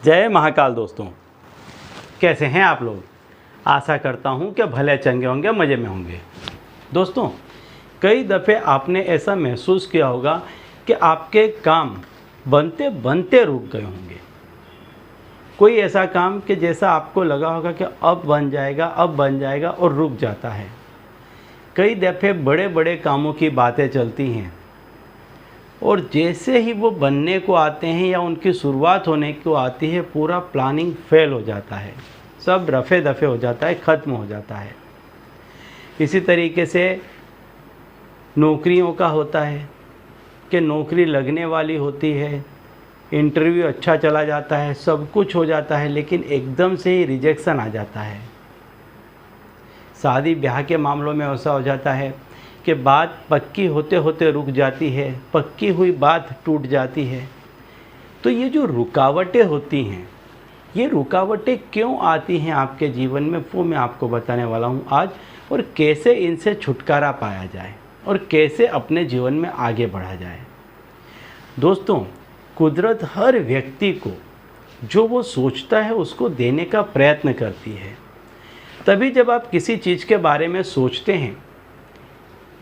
जय महाकाल दोस्तों, कैसे हैं आप लोग। आशा करता हूं कि भले चंगे होंगे, मज़े में होंगे। दोस्तों, कई दफ़े आपने ऐसा महसूस किया होगा कि आपके काम बनते बनते रुक गए होंगे। कोई ऐसा काम कि जैसा आपको लगा होगा कि अब बन जाएगा और रुक जाता है। कई दफ़े बड़े बड़े कामों की बातें चलती हैं और जैसे ही वो बनने को आते हैं या उनकी शुरुआत होने को आती है, पूरा प्लानिंग फेल हो जाता है, सब रफ़े दफ़े हो जाता है, ख़त्म हो जाता है। इसी तरीके से नौकरियों का होता है कि नौकरी लगने वाली होती है, इंटरव्यू अच्छा चला जाता है, सब कुछ हो जाता है, लेकिन एकदम से ही रिजेक्शन आ जाता है। शादी ब्याह के मामलों में ऐसा हो जाता है कि बात पक्की होते होते रुक जाती है, पक्की हुई बात टूट जाती है। तो ये जो रुकावटें होती हैं, ये रुकावटें क्यों आती हैं आपके जीवन में, वो मैं आपको बताने वाला हूँ आज, और कैसे इनसे छुटकारा पाया जाए और कैसे अपने जीवन में आगे बढ़ा जाए। दोस्तों, कुदरत हर व्यक्ति को जो वो सोचता है उसको देने का प्रयत्न करती है। तभी जब आप किसी चीज़ के बारे में सोचते हैं,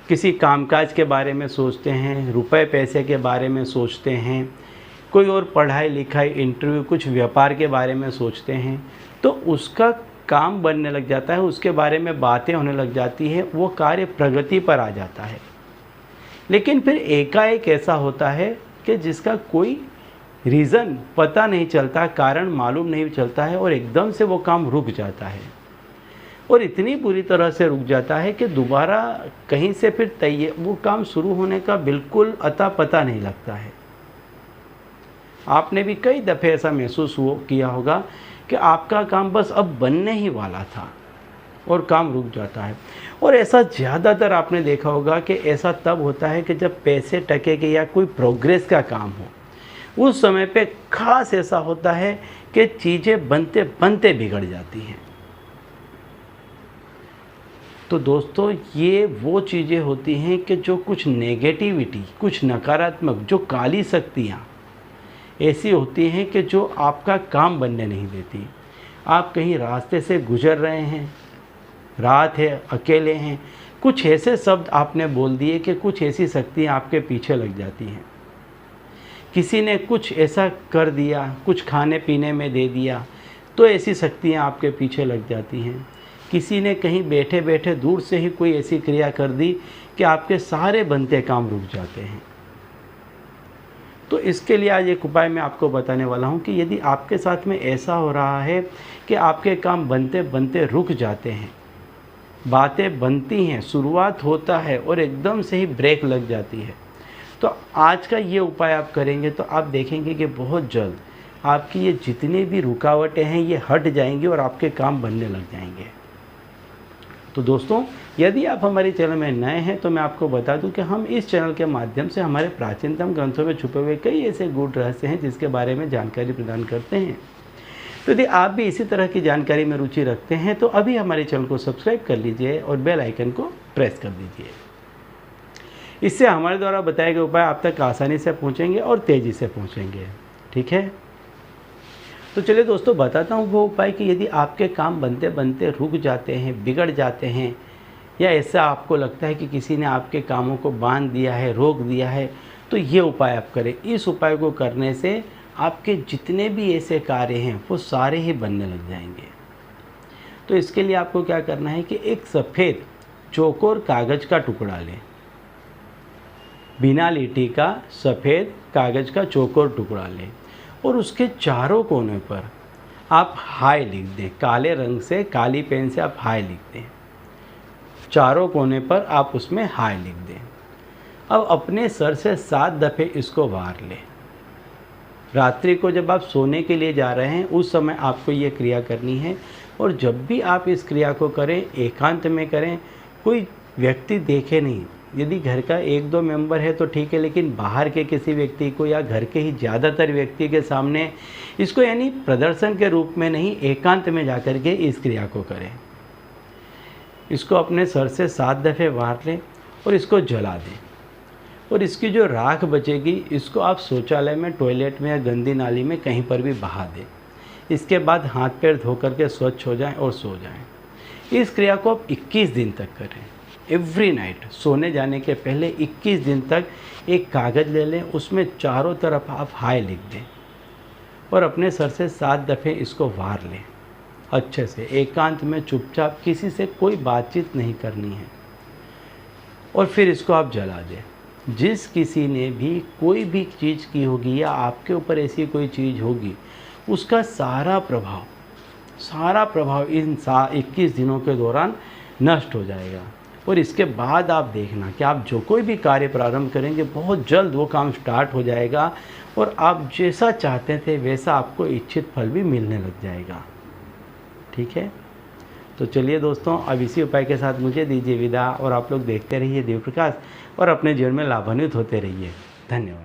किसी कामकाज के बारे में सोचते हैं, रुपए पैसे के बारे में सोचते हैं, कोई और पढ़ाई लिखाई इंटरव्यू कुछ व्यापार के बारे में सोचते हैं, तो उसका काम बनने लग जाता है, उसके बारे में बातें होने लग जाती है, वो कार्य प्रगति पर आ जाता है। लेकिन फिर एकाएक ऐसा होता है कि जिसका कोई रीज़न पता नहीं चलता, कारण मालूम नहीं चलता है, और एकदम से वो काम रुक जाता है और इतनी बुरी तरह से रुक जाता है कि दोबारा कहीं से फिर वो काम शुरू होने का बिल्कुल अता पता नहीं लगता है। आपने भी कई दफ़े ऐसा महसूस किया होगा कि आपका काम बस अब बनने ही वाला था और काम रुक जाता है। और ऐसा ज़्यादातर आपने देखा होगा कि ऐसा तब होता है कि जब पैसे टके के या कोई प्रोग्रेस का काम हो, उस समय पे खास ऐसा होता है कि चीज़ें बनते बनते बिगड़ जाती हैं। तो दोस्तों, ये वो चीज़ें होती हैं कि जो कुछ नेगेटिविटी, कुछ नकारात्मक, जो काली शक्तियाँ ऐसी होती हैं कि जो आपका काम बनने नहीं देती। आप कहीं रास्ते से गुजर रहे हैं, रात है, अकेले हैं, कुछ ऐसे शब्द आपने बोल दिए कि कुछ ऐसी शक्तियाँ आपके पीछे लग जाती हैं। किसी ने कुछ ऐसा कर दिया, कुछ खाने पीने में दे दिया, तो ऐसी शक्तियाँ आपके पीछे लग जाती हैं। किसी ने कहीं बैठे बैठे दूर से ही कोई ऐसी क्रिया कर दी कि आपके सारे बनते काम रुक जाते हैं। तो इसके लिए आज एक उपाय मैं आपको बताने वाला हूं कि यदि आपके साथ में ऐसा हो रहा है कि आपके काम बनते बनते रुक जाते हैं, बातें बनती हैं, शुरुआत होता है और एकदम से ही ब्रेक लग जाती है, तो आज का ये उपाय आप करेंगे तो आप देखेंगे कि बहुत जल्द आपकी ये जितनी भी रुकावटें हैं ये हट जाएंगी और आपके काम बनने लग जाएंगे। तो दोस्तों, यदि आप हमारे चैनल में नए हैं तो मैं आपको बता दूं कि हम इस चैनल के माध्यम से हमारे प्राचीनतम ग्रंथों में छुपे हुए कई ऐसे गूढ़ रहस्य हैं जिसके बारे में जानकारी प्रदान करते हैं। तो यदि आप भी इसी तरह की जानकारी में रुचि रखते हैं तो अभी हमारे चैनल को सब्सक्राइब कर लीजिए और बेल आइकन को प्रेस कर दीजिए। इससे हमारे द्वारा बताए गए उपाय आप तक आसानी से पहुँचेंगे और तेज़ी से पहुँचेंगे। ठीक है, तो चलिए दोस्तों, बताता हूँ वो उपाय कि यदि आपके काम बनते बनते रुक जाते हैं, बिगड़ जाते हैं, या ऐसा आपको लगता है कि किसी ने आपके कामों को बांध दिया है, रोक दिया है, तो ये उपाय आप करें। इस उपाय को करने से आपके जितने भी ऐसे कार्य हैं वो सारे ही बनने लग जाएंगे। तो इसके लिए आपको क्या करना है कि एक सफ़ेद चौकोर कागज़ का टुकड़ा लें, बिना लीटी का सफ़ेद कागज़ का चौकोर टुकड़ा लें और उसके चारों कोने पर आप हाय लिख दें। काले रंग से, काली पेन से आप हाय लिख दें। चारों कोने पर आप उसमें हाय लिख दें। अब अपने सर से 7 दफ़े इसको वार लें। रात्रि को जब आप सोने के लिए जा रहे हैं उस समय आपको ये क्रिया करनी है, और जब भी आप इस क्रिया को करें एकांत में करें, कोई व्यक्ति देखे नहीं। यदि घर का 1-2 मेंबर है तो ठीक है, लेकिन बाहर के किसी व्यक्ति को या घर के ही ज़्यादातर व्यक्ति के सामने इसको, यानी प्रदर्शन के रूप में नहीं, एकांत में जाकर के इस क्रिया को करें। इसको अपने सर से 7 दफ़े वार लें और इसको जला दें, और इसकी जो राख बचेगी इसको आप शौचालय में, टॉयलेट में या गंदी नाली में कहीं पर भी बहा दें। इसके बाद हाथ पैर धो करके स्वच्छ हो जाएं और सो जाएं। इस क्रिया को आप 21 दिन तक करें। एवरी नाइट सोने जाने के पहले 21 दिन तक एक कागज़ ले लें, उसमें चारों तरफ आप हाय लिख दें और अपने सर से 7 दफ़े इसको वार लें। अच्छे से एकांत में चुपचाप, किसी से कोई बातचीत नहीं करनी है, और फिर इसको आप जला दें। जिस किसी ने भी कोई भी चीज़ की होगी या आपके ऊपर ऐसी कोई चीज़ होगी, उसका सारा प्रभाव इन 21 दिनों के दौरान नष्ट हो जाएगा। और इसके बाद आप देखना कि आप जो कोई भी कार्य प्रारंभ करेंगे, बहुत जल्द वो काम स्टार्ट हो जाएगा और आप जैसा चाहते थे वैसा आपको इच्छित फल भी मिलने लग जाएगा। ठीक है, तो चलिए दोस्तों, अब इसी उपाय के साथ मुझे दीजिए विदा, और आप लोग देखते रहिए दिव्य प्रकाश और अपने जीवन में लाभान्वित होते रहिए। धन्यवाद।